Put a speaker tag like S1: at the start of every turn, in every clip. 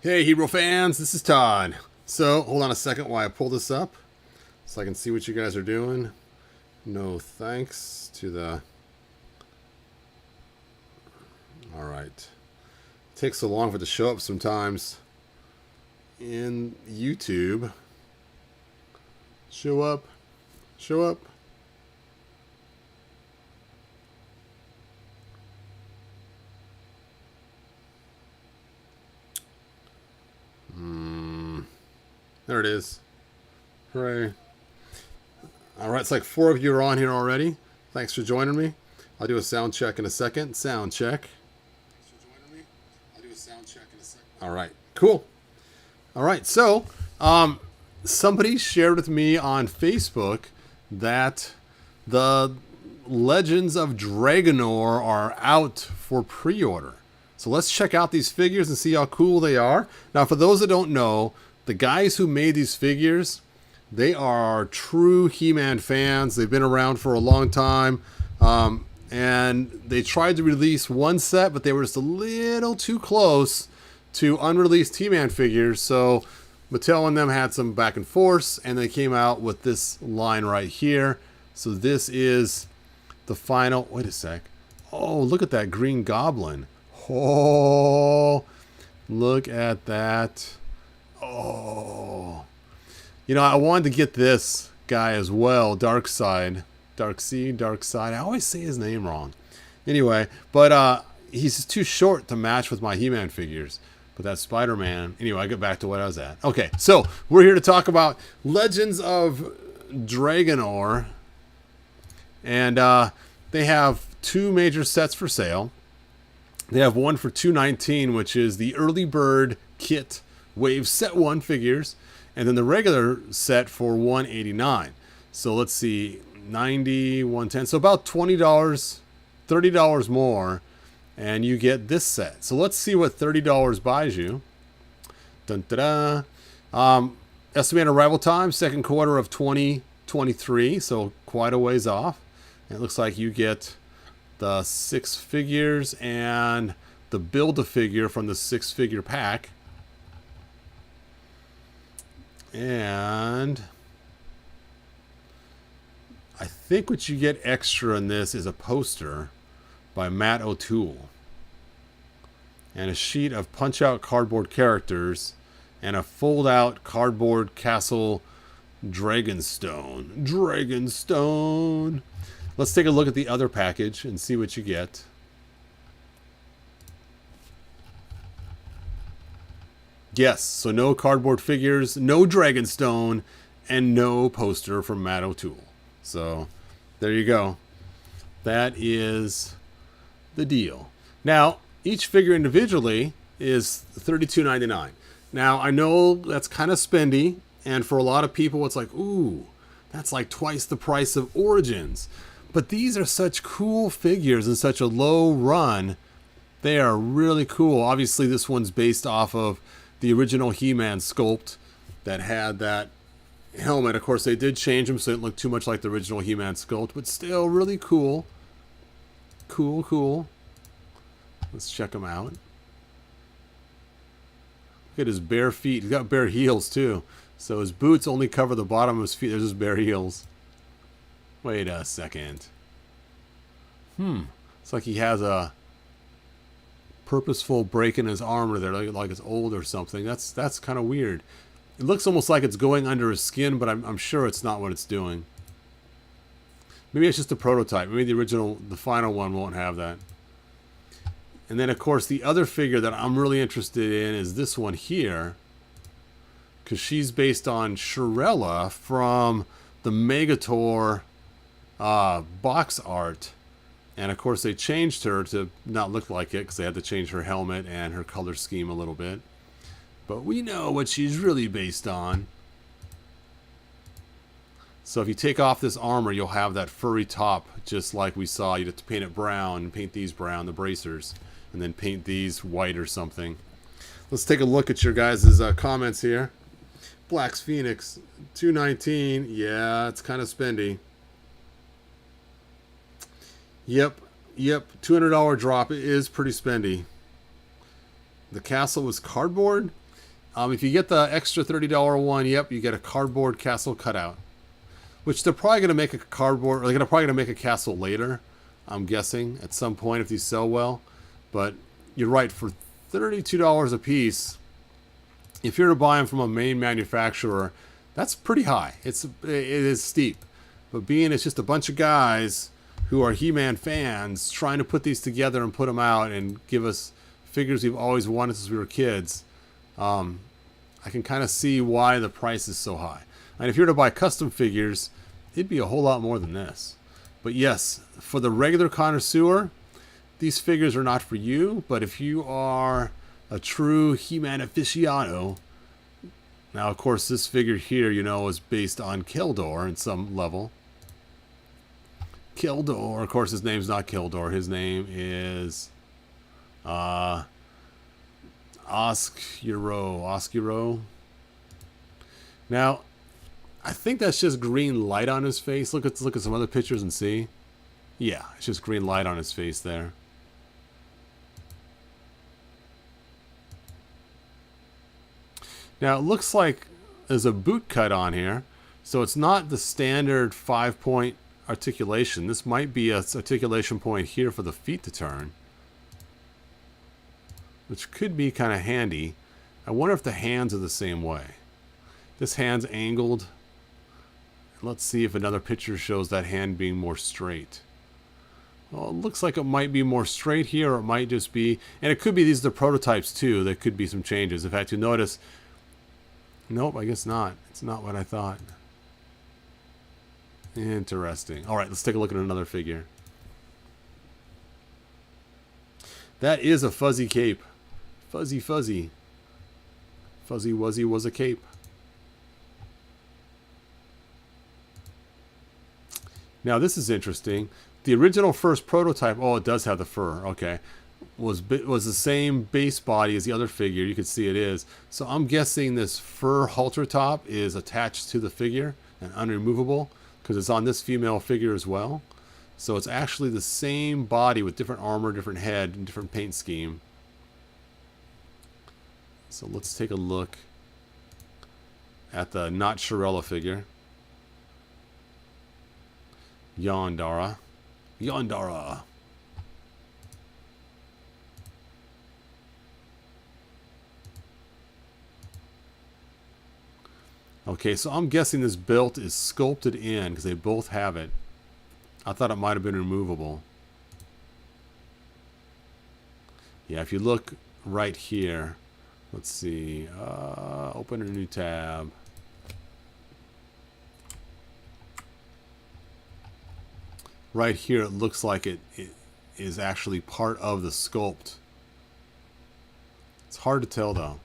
S1: Hey Hero fans, this is Todd. So, hold on a second while I pull this up so I can see what you guys are doing. No thanks to the... Alright. Takes so long for it to show up sometimes in YouTube. Show up. Show up. There it is. Hooray. Alright, it's like 4 of you are on here already. Thanks for joining me. I'll do a sound check in a second. Sound check. Thanks for joining me. I'll do a sound check in a second. Alright, cool. Alright, so somebody shared with me on Facebook that the Legends of Dragonore are out for pre-order. So let's check out these figures and see how cool they are. Now, for those that don't know, the guys who made these figures, they are true He-Man fans. They've been around for a long time. And they tried to release one set, but they were just a little too close to unreleased He-Man figures. So Mattel and them had some back and forth, and they came out with this line right here. So this is the final... Wait a sec. Oh, look at that Green Goblin. Oh, look at that. Oh. You know, I wanted to get this guy as well. Darkseid. Darkseid. I always say his name wrong. Anyway, but he's too short to match with my He-Man figures. But that's Spider-Man. Anyway, I get back to what I was at. Okay, so we're here to talk about Legends of Dragonore. And they have 2 major sets for sale. They have one for $219, which is the Early Bird Kit Wave Set 1 figures. And then the regular set for $189. So let's see, 90, 110. So about $20, $30 more. And you get this set. So let's see what $30 buys you. Dun, da, da. Estimated arrival time, second quarter of 2023. So quite a ways off. And it looks like you get the 6 figures and the Build-A-Figure from the 6-figure pack. And I think what you get extra in this is a poster by Matt O'Toole and a sheet of punch-out cardboard characters and a fold-out cardboard castle Dragonstone. Dragonstone! Let's take a look at the other package and see what you get. Yes, so no cardboard figures, no Dragonstone, and no poster from Matt O'Toole. So, there you go. That is the deal. Now, each figure individually is $32.99. Now, I know that's kind of spendy, and for a lot of people, it's like, ooh, that's like twice the price of Origins. But these are such cool figures and such a low run. They are really cool. Obviously, this one's based off of the original He-Man Sculpt that had that helmet. Of course, they did change them so it didn't look too much like the original He-Man Sculpt, but still really cool. Cool. Let's check him out. Look at his bare feet. He's got bare heels, too. So his boots only cover the bottom of his feet. There's his bare heels. Wait a second. It's like he has a purposeful break in his armor there, like it's old or something. That's kind of weird. It looks almost like it's going under his skin, but I'm sure it's not what it's doing. Maybe it's just a prototype. Maybe the final one won't have that. And then, of course, the other figure that I'm really interested in is this one here, because she's based on Shirella from the Megator box art. And of course they changed her to not look like it because they had to change her helmet and her color scheme a little bit. But we know what she's really based on. So if you take off this armor, you'll have that furry top just like we saw. You'd have to paint it brown and paint these brown, the bracers, and then paint these white or something. Let's take a look at your guys' comments here. Black's Phoenix, $219. Yeah, it's kind of spendy. Yep, $200 drop. It is pretty spendy. The castle was cardboard. If you get the extra $30 one, yep, you get a cardboard castle cutout, which they're probably going to make a cardboard, or they're probably going to make a castle later, I'm guessing, at some point if these sell well. But you're right, for $32 a piece, if you're to buy them from a main manufacturer, that's pretty high. It is steep. But being it's just a bunch of guys who are He-Man fans trying to put these together and put them out and give us figures we've always wanted since we were kids, I can kind of see why the price is so high. And if you're to buy custom figures, it'd be a whole lot more than this. But yes, for the regular connoisseur, these figures are not for you. But if you are a true He-Man aficionado, now of course this figure here, you know, is based on Keldor in some level. Keldor, of course his name's not Keldor. His name is Oskiro. Now, I think that's just green light on his face. Let's look at some other pictures and see. Yeah, it's just green light on his face there. Now, it looks like there's a boot cut on here. So it's not the standard 5-point articulation. This might be an articulation point here for the feet to turn, which could be kind of handy. I wonder if the hands are the same way. This hand's angled. Let's see if another picture shows that hand being more straight. Well, it looks like it might be more straight here, or it might just be, and it could be these are the prototypes too. There could be some changes. In fact, you notice, nope, I guess not. It's not what I thought. Interesting. All right, let's take a look at another figure. That is a fuzzy cape. Fuzzy Fuzzy. Fuzzy Wuzzy was a cape. Now this is interesting. The original first prototype, oh, it does have the fur, okay, was the same base body as the other figure. You can see it is. So I'm guessing this fur halter top is attached to the figure and unremovable because it's on this female figure as well. So it's actually the same body with different armor, different head, and different paint scheme. So let's take a look at the not Shirella figure. Yondara. Yondara. Okay, so I'm guessing this belt is sculpted in because they both have it. I thought it might have been removable. Yeah, if you look right here, let's see, open a new tab. Right here, it looks like it is actually part of the sculpt. It's hard to tell though.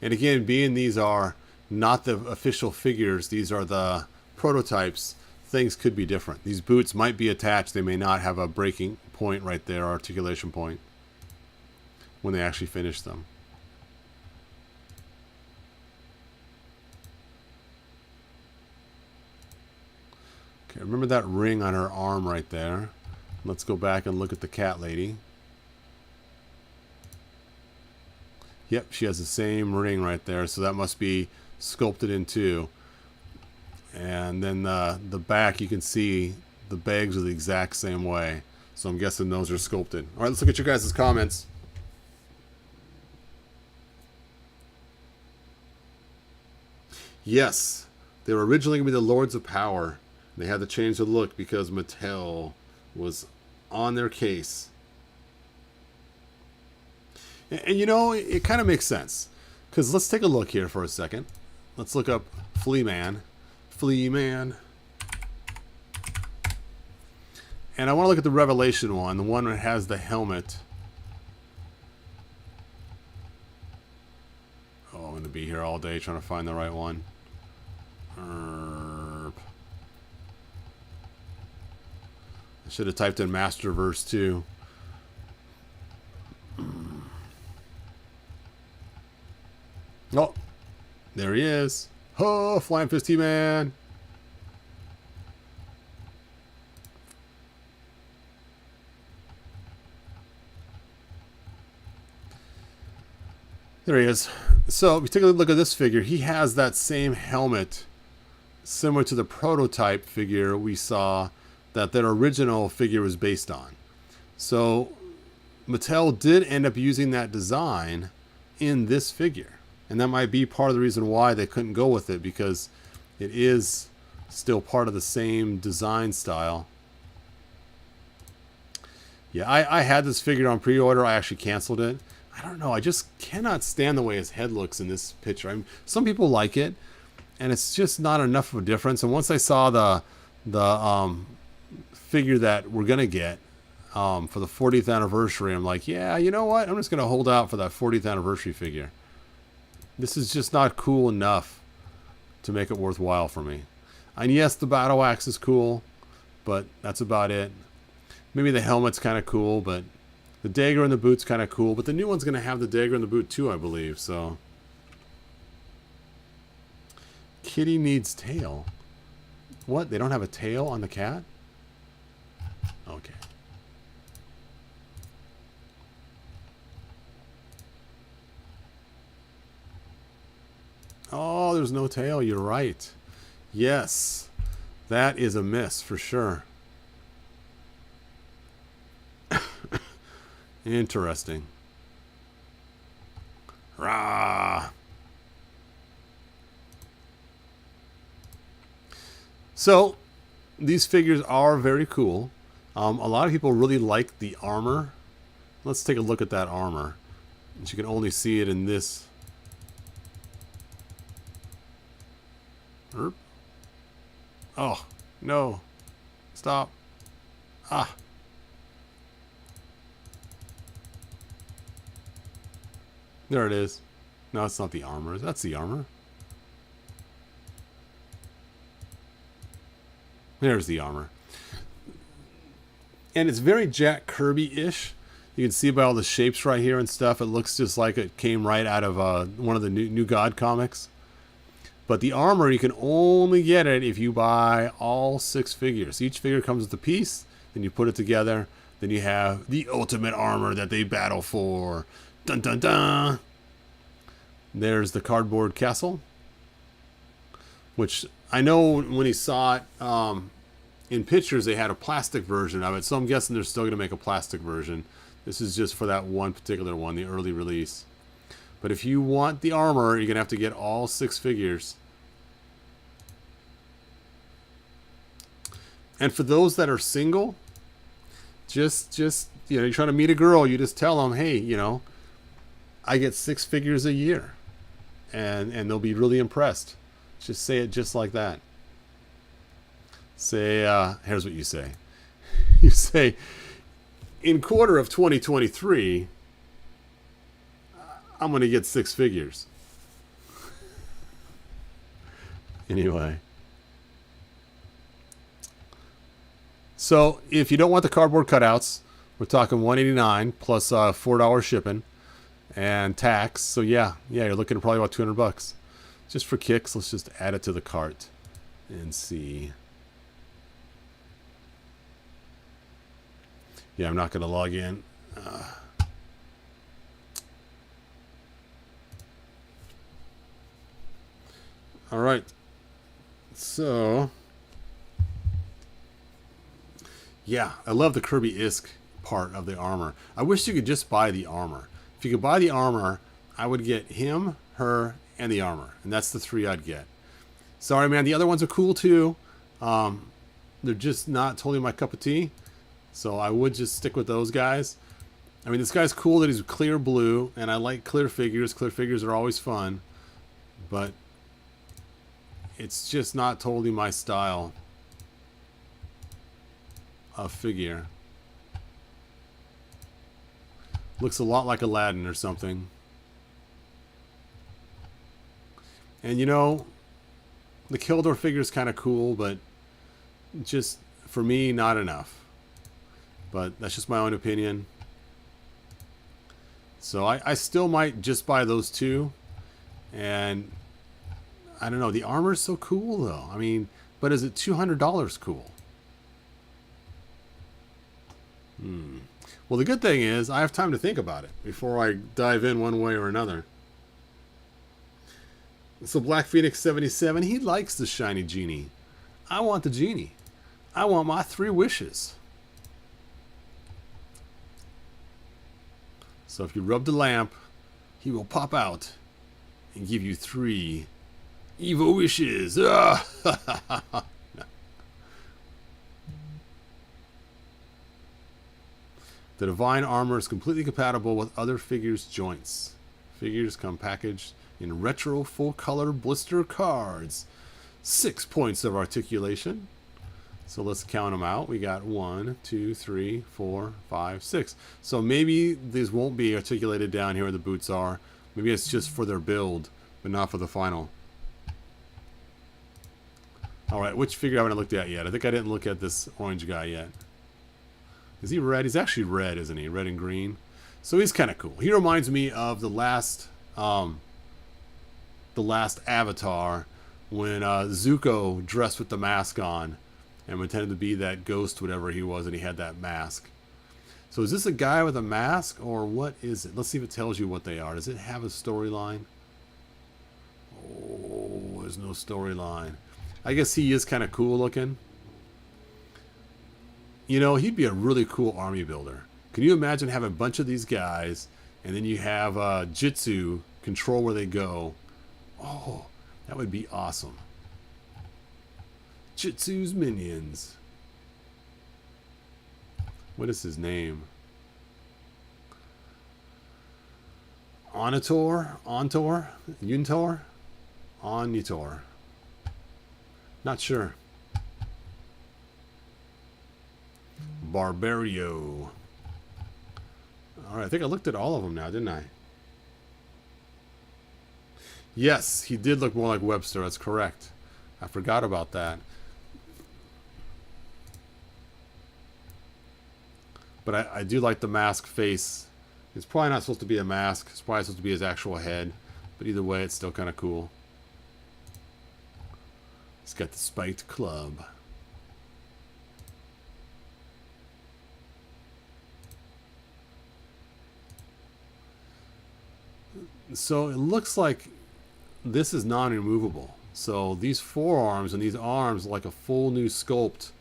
S1: And again, being these are not the official figures, these are the prototypes, things could be different. These boots might be attached, they may not have a breaking point right there, articulation point, when they actually finish them. Okay, remember that ring on her arm right there. Let's go back and look at the cat lady. Yep, she has the same ring right there, so that must be sculpted in too. And then the back, you can see the bags are the exact same way. So I'm guessing those are sculpted. All right, let's look at your guys' comments. Yes, they were originally going to be the Lords of Power. They had to change the look because Mattel was on their case. And you know, it kind of makes sense. Because let's take a look here for a second. Let's look up Flea Man. Flea Man. And I want to look at the Revelation one. The one that has the helmet. Oh, I'm going to be here all day trying to find the right one. I should have typed in Masterverse too. Oh, there he is. Oh, Flying Fist He-Man. There he is. So if you take a look at this figure, he has that same helmet similar to the prototype figure we saw that their original figure was based on. So Mattel did end up using that design in this figure. And that might be part of the reason why they couldn't go with it, because it is still part of the same design style. Yeah, I had this figure on pre-order. I actually canceled it. I don't know. I just cannot stand the way his head looks in this picture. I mean, some people like it, and it's just not enough of a difference. And once I saw the figure that we're going to get for the 40th anniversary, I'm like, yeah, you know what? I'm just going to hold out for that 40th anniversary figure. This is just not cool enough to make it worthwhile for me. And yes, the battle axe is cool, but that's about it. Maybe the helmet's kind of cool, but the dagger and the boot's kind of cool. But the new one's going to have the dagger and the boot too, I believe. So, kitty needs tail. What? They don't have a tail on the cat? Okay. Oh, there's no tail. You're right. Yes. That is a miss for sure. Interesting. Rah. So, these figures are very cool. A lot of people really like the armor. Let's take a look at that armor. You can only see it in this. Oh, no. Stop. Ah. There it is. No, it's not the armor. That's the armor. There's the armor. And it's very Jack Kirby-ish. You can see by all the shapes right here and stuff. It looks just like it came right out of one of the New God comics. But the armor, you can only get it if you buy all 6 figures. Each figure comes with a piece. Then you put it together. Then you have the ultimate armor that they battle for. Dun dun dun. There's the cardboard castle, which I know when he saw it in pictures, they had a plastic version of it. So I'm guessing they're still going to make a plastic version. This is just for that one particular one, the early release. But if you want the armor, you're going to have to get all 6 figures. And for those that are single, just you know, you're trying to meet a girl, you just tell them, hey, you know, I get 6 figures a year. And they'll be really impressed. Just say it just like that. Say, here's what you say. You say, in quarter of 2023, I'm going to get 6 figures. Anyway. So, if you don't want the cardboard cutouts, we're talking $189 plus $4 shipping and tax. So yeah, you're looking at probably about $200. Just for kicks, let's just add it to the cart and see. Yeah, I'm not going to log in. All right. So, yeah, I love the Kirby-esque part of the armor. I wish you could just buy the armor. If you could buy the armor, I would get him, her, and the armor. And that's the 3 I'd get. Sorry, man. The other ones are cool, too. They're just not totally my cup of tea. So I would just stick with those guys. I mean, this guy's cool that he's clear blue. And I like clear figures. Clear figures are always fun. But it's just not totally my style of figure. Looks a lot like Aladdin or something. And you know, the Kildor figure is kind of cool, but just for me, not enough. But that's just my own opinion. So I still might just buy those 2. And I don't know, the armor's so cool though. I mean, but is it $200 cool? Well, the good thing is I have time to think about it before I dive in one way or another. So Black Phoenix 77, he likes the shiny genie. I want the genie. I want my 3 wishes. So if you rub the lamp, he will pop out and give you 3 evil wishes. Ah! The divine armor is completely compatible with other figures' joints. Figures come packaged in retro full-color blister cards. 6 points of articulation. So let's count them out. We got 1, 2, 3, 4, 5, 6. So maybe these won't be articulated down here where the boots are. Maybe it's just for their build, but not for the final. Alright, which figure haven't I looked at yet? I think I didn't look at this orange guy yet. Is he red? He's actually red, isn't he? Red and green. So he's kind of cool. He reminds me of the last Avatar when Zuko dressed with the mask on and pretended to be that ghost, whatever he was, and he had that mask. So is this a guy with a mask, or what is it? Let's see if it tells you what they are. Does it have a storyline? Oh, there's no storyline. I guess he is kind of cool looking. You know, he'd be a really cool army builder. Can you imagine having a bunch of these guys, and then you have Jitsu control where they go? Oh, that would be awesome. Jitsu's minions. What is his name? Onitor? Ontor? Yuntor? Onitor. Not sure. Barbario. Alright, I think I looked at all of them now, didn't I? Yes, he did look more like Webster. That's correct. I forgot about that. But I do like the mask face. It's probably not supposed to be a mask. It's probably supposed to be his actual head. But either way, it's still kind of cool. He's got the spiked club. So it looks like this is non-removable. So these forearms and these arms are like a full new sculpt.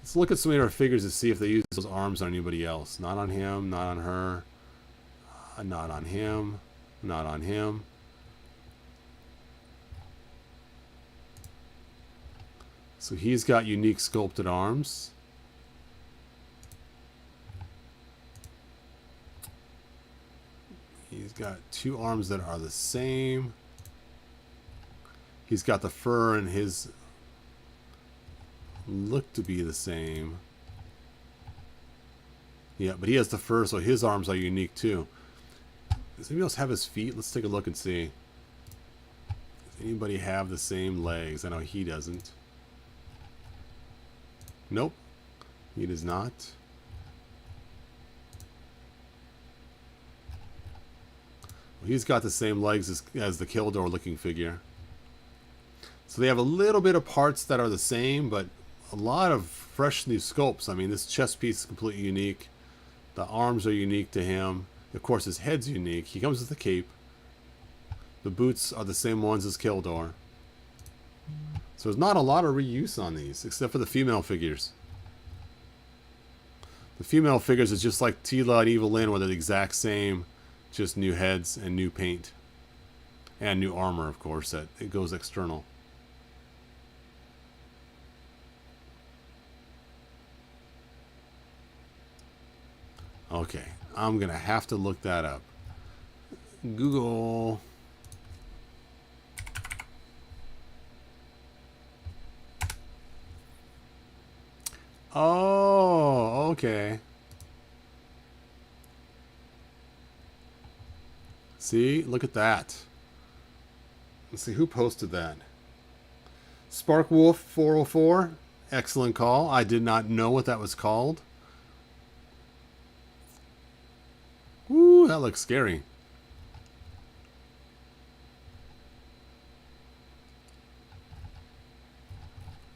S1: Let's look at some of our figures to see if they use those arms on anybody else. Not on him, not on her, not on him, not on him. So he's got unique sculpted arms. He's got 2 arms that are the same. He's got the fur and his look to be the same. Yeah, but he has the fur, so his arms are unique too. Does anybody else have his feet? Let's take a look and see. Does anybody have the same legs? I know he doesn't. Nope. He does not. Well, he's got the same legs as the Kildor looking figure. So they have a little bit of parts that are the same, but a lot of fresh new sculpts. I mean, this chest piece is completely unique. The arms are unique to him. Of course, his head's unique. He comes with a cape. The boots are the same ones as Kildor. So there's not a lot of reuse on these, except for the female figures. The female figures is just like Tila and Evil Lyn, where they're the exact same, just new heads and new paint. And new armor, of course, that it goes external. Okay, I'm going to have to look that up. Google. Oh, okay. See, look at that. Let's see, who posted that? SparkWolf404. Excellent call. I did not know what that was called. Ooh, that looks scary.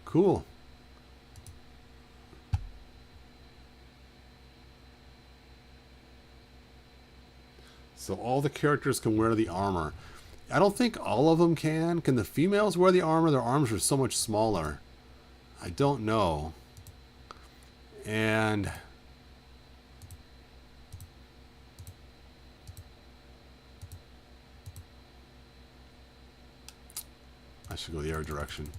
S1: Cool. So all the characters can wear the armor. I don't think all of them can. Can the females wear the armor? Their arms are so much smaller. I don't know. And I should go the other direction.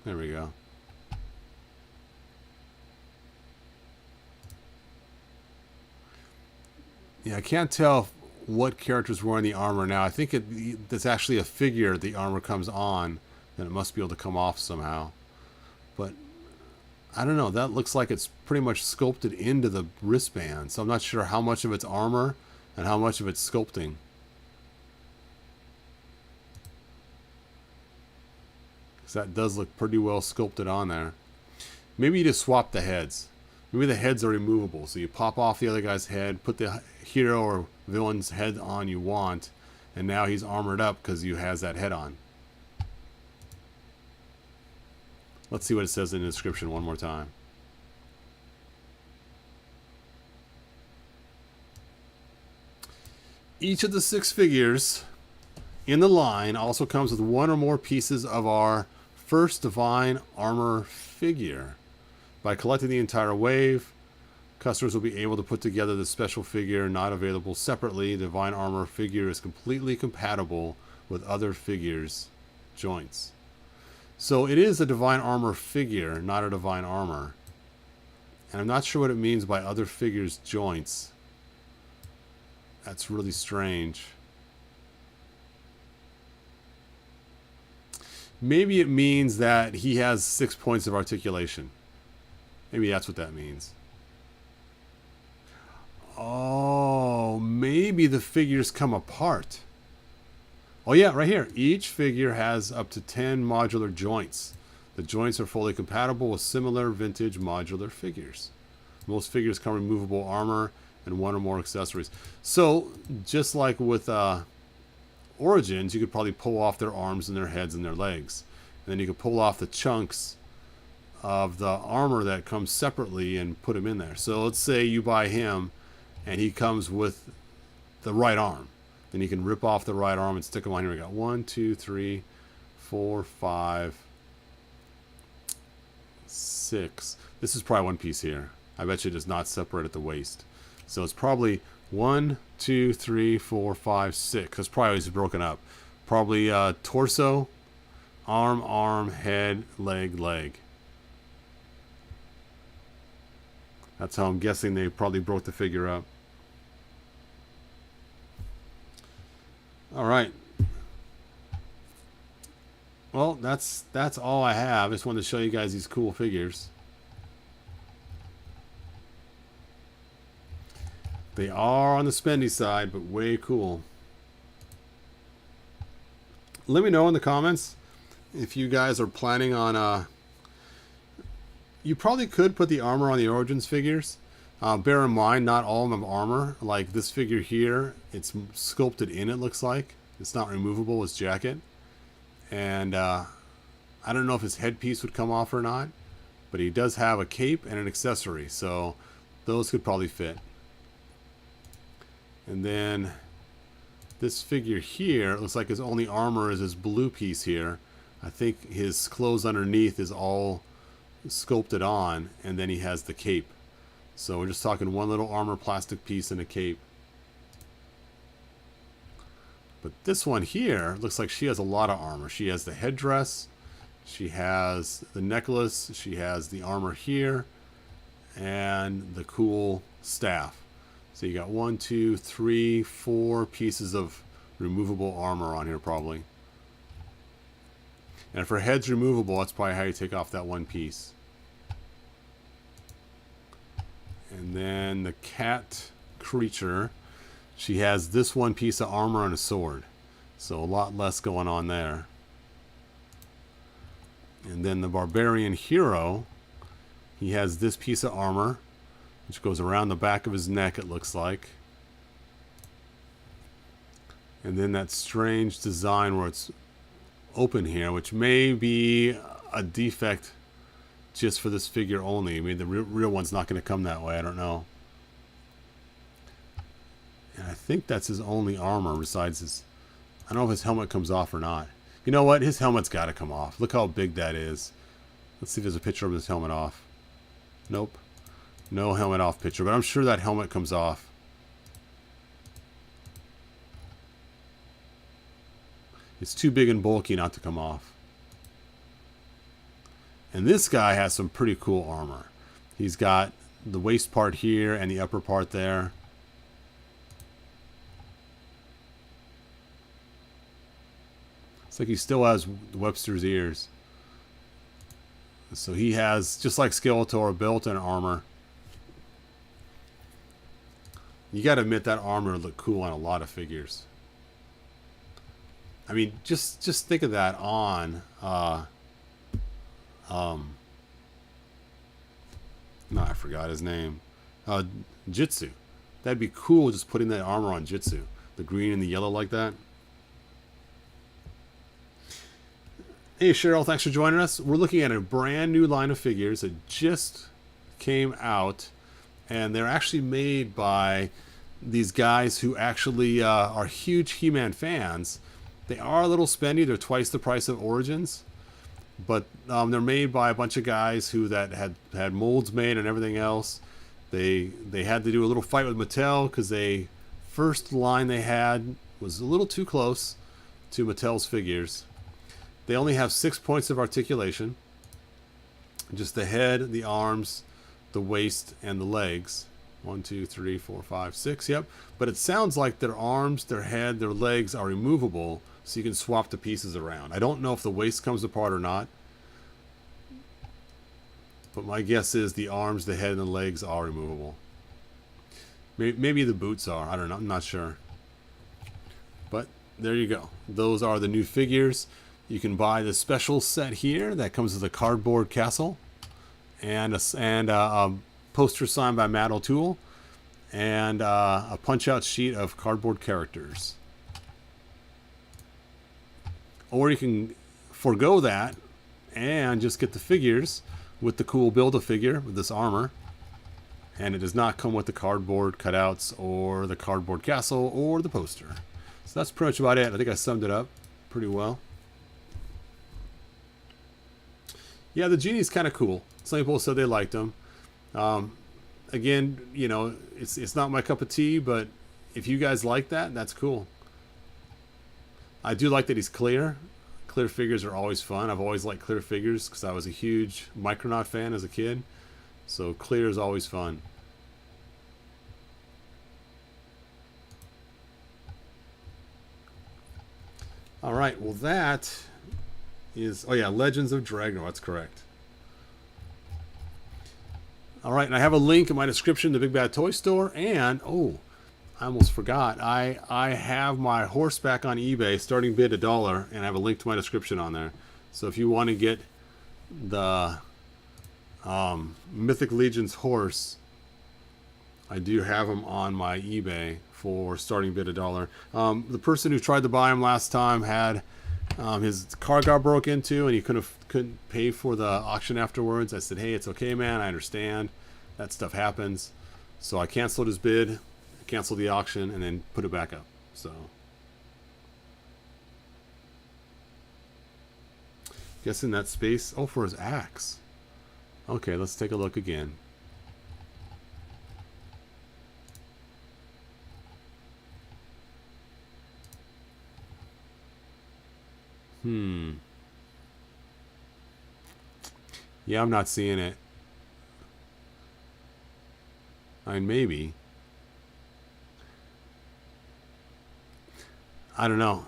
S1: There we go. Yeah, I can't tell what character's wearing the armor now. I think it's actually a figure the armor comes on, then it must be able to come off somehow. But I don't know. That looks like it's pretty much sculpted into the wristband. So I'm not sure how much of it's armor and how much of it's sculpting. Because that does look pretty well sculpted on there. Maybe you just swap the heads. Maybe the heads are removable. So you pop off the other guy's head, put the hero or villain's head on you want, and now he's armored up because you has that head on. Let's see what it says in the description one more time. Each of the 6 figures in the line also comes with 1 or more pieces of our first divine armor figure. By collecting the entire wave, customers will be able to put together the special figure not available separately. The divine armor figure is completely compatible with other figures' joints. So it is a divine armor figure, not a divine armor. And I'm not sure what it means by other figures' joints. That's really strange. Maybe it means that he has 6 points of articulation. Maybe that's what that means. Oh, maybe the figures come apart. Oh yeah, right here. Each figure has up to 10 modular joints. The joints are fully compatible with similar vintage modular figures. Most figures come with removable armor and 1 or more accessories. So, just like with Origins, you could probably pull off their arms and their heads and their legs. And then you could pull off the chunks of the armor that comes separately and put them in there. So let's say you buy him and he comes with the right arm. Then you can rip off the right arm and stick them on here. We got 1, 2, 3, 4, 5, 6. This is probably one piece here. I bet you it does not separate at the waist. So it's probably 1, 2, 3, 4, 5, 6. That's probably always broken up. Probably torso, arm, head, leg. That's how I'm guessing they probably broke the figure up. All right. Well, that's all I have. I just wanted to show you guys these cool figures. They are on the spendy side, but way cool. Let me know in the comments if you guys are planning on you probably could put the armor on the Origins figures. Bear in mind, not all of them have armor. Like this figure here, it's sculpted in, it looks like. It's not removable, his jacket. And I don't know if his headpiece would come off or not, but he does have a cape and an accessory, so those could probably fit. And then this figure here, it looks like his only armor is his blue piece here. I think his clothes underneath is all sculpted on, and then he has the cape. So we're just talking one little armor plastic piece and a cape. But this one here looks like she has a lot of armor. She has the headdress, she has the necklace, she has the armor here, and the cool staff. So you got 1, 2, 3, 4 pieces of removable armor on here probably. And if her head's removable, that's probably how you take off that one piece. And then the cat creature, she has this one piece of armor and a sword. So a lot less going on there. And then the barbarian hero, he has this piece of armor, which goes around the back of his neck, it looks like. And then that strange design where it's open here, which may be a defect just for this figure only. I mean, the real one's not going to come that way. I don't know. And I think that's his only armor besides his... I don't know if his helmet comes off or not. You know what? His helmet's got to come off. Look how big that is. Let's see if there's a picture of his helmet off. Nope. No helmet off picture, but I'm sure that helmet comes off. It's too big and bulky not to come off. And this guy has some pretty cool armor. He's got the waist part here and the upper part there. It's like he still has Webster's ears. So he has, just like Skeletor, built-in armor. You got to admit that armor would look cool on a lot of figures. I mean, just think of that on no, I forgot his name. Jitsu. That'd be cool, just putting that armor on Jitsu. The green and the yellow like that. Hey Cheryl, thanks for joining us. We're looking at a brand new line of figures that just came out, and they're actually made by these guys who actually are huge He-Man fans. They are a little spendy. They're twice the price of Origins, but they're made by a bunch of guys who had molds made and everything else. They had to do a little fight with Mattel because they first line they had was a little too close to Mattel's figures. They only have 6 points of articulation. Just the head, the arms, the waist, and the legs. 1, 2, 3, 4, 5, 6. Yep. But it sounds like their arms, their head, their legs are removable, so you can swap the pieces around. I don't know if the waist comes apart or not. But my guess is the arms, the head, and the legs are removable. Maybe the boots are. I don't know. I'm not sure. But there you go. Those are the new figures. You can buy the special set here that comes with a cardboard castle and a poster signed by Matt O'Toole and a punch-out sheet of cardboard characters. Or you can forego that and just get the figures with the cool Build-A-Figure with this armor. And it does not come with the cardboard cutouts or the cardboard castle or the poster. So that's pretty much about it. I think I summed it up pretty well. Yeah, the Genie's kind of cool. Some people said they liked him. Again, you know, it's not my cup of tea, but if you guys like that, that's cool. I do like that he's clear. Clear figures are always fun. I've always liked clear figures because I was a huge Micronaut fan as a kid. So clear is always fun. All right, well that is, oh yeah, Legends of Dragonore, that's correct. All right, and I have a link in my description to Big Bad Toy Store, and oh, I almost forgot, I have my horse back on eBay, starting bid $1, and I have a link to my description on there. So if you want to get the Mythic Legion's horse, I do have him on my eBay for starting bid $1. The person who tried to buy him last time had his car got broke into and he couldn't pay for the auction afterwards. I said, hey, it's okay, man, I understand, that stuff happens. So I canceled his bid, canceled the auction, and then put it back up. So guessing that space, oh, for his axe. Okay, let's take a look again. Yeah, I'm not seeing it. I mean, maybe. I don't know.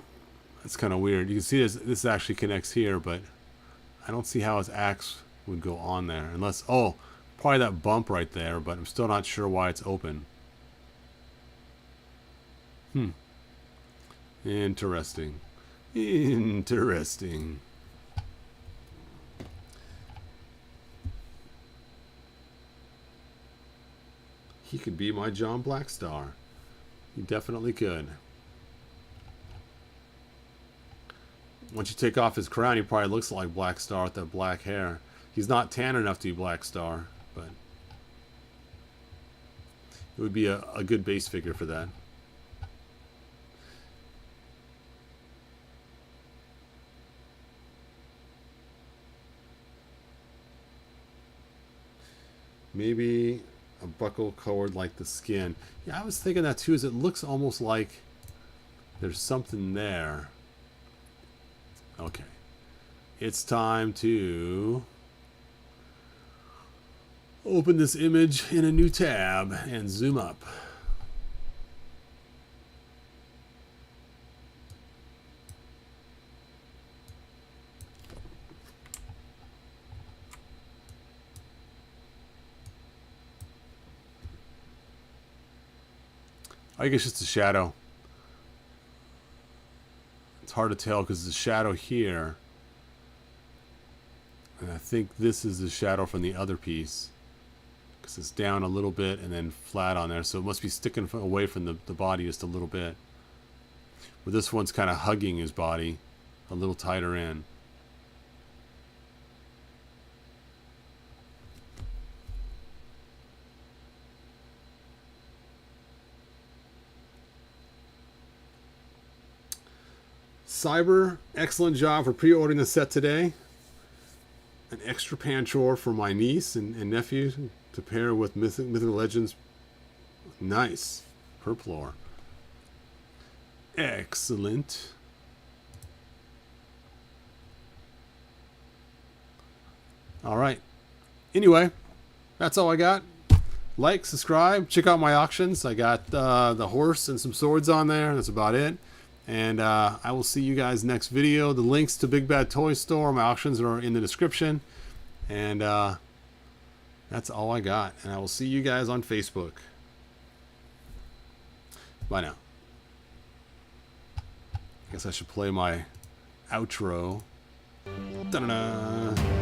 S1: It's kind of weird. You can see this actually connects here, but I don't see how his axe would go on there. Unless, oh, probably that bump right there, but I'm still not sure why it's open. Interesting. Interesting. He could be my John Blackstar. He definitely could. Once you take off his crown, he probably looks like Blackstar with that black hair. He's not tan enough to be Blackstar, but it would be a good base figure for that. Maybe a buckle colored like the skin. Yeah, I was thinking that too, is it looks almost like there's something there. Okay. It's time to open this image in a new tab and zoom up. I think it's just a shadow. It's hard to tell because the shadow here. And I think this is the shadow from the other piece. Because it's down a little bit and then flat on there. So it must be sticking away from the body just a little bit. But this one's kind of hugging his body a little tighter in. Cyber, excellent job for pre-ordering the set today. An extra Panchor for my niece and nephew to pair with Mythical Legends. Nice. Perplor. Excellent. All right. Anyway, that's all I got. Like, subscribe, check out my auctions. I got the horse and some swords on there. That's about it. And I will see you guys next video. The links to Big Bad Toy Store, my auctions, are in the description. And that's all I got. And I will see you guys on Facebook. Bye now. I guess I should play my outro. Da-da-da.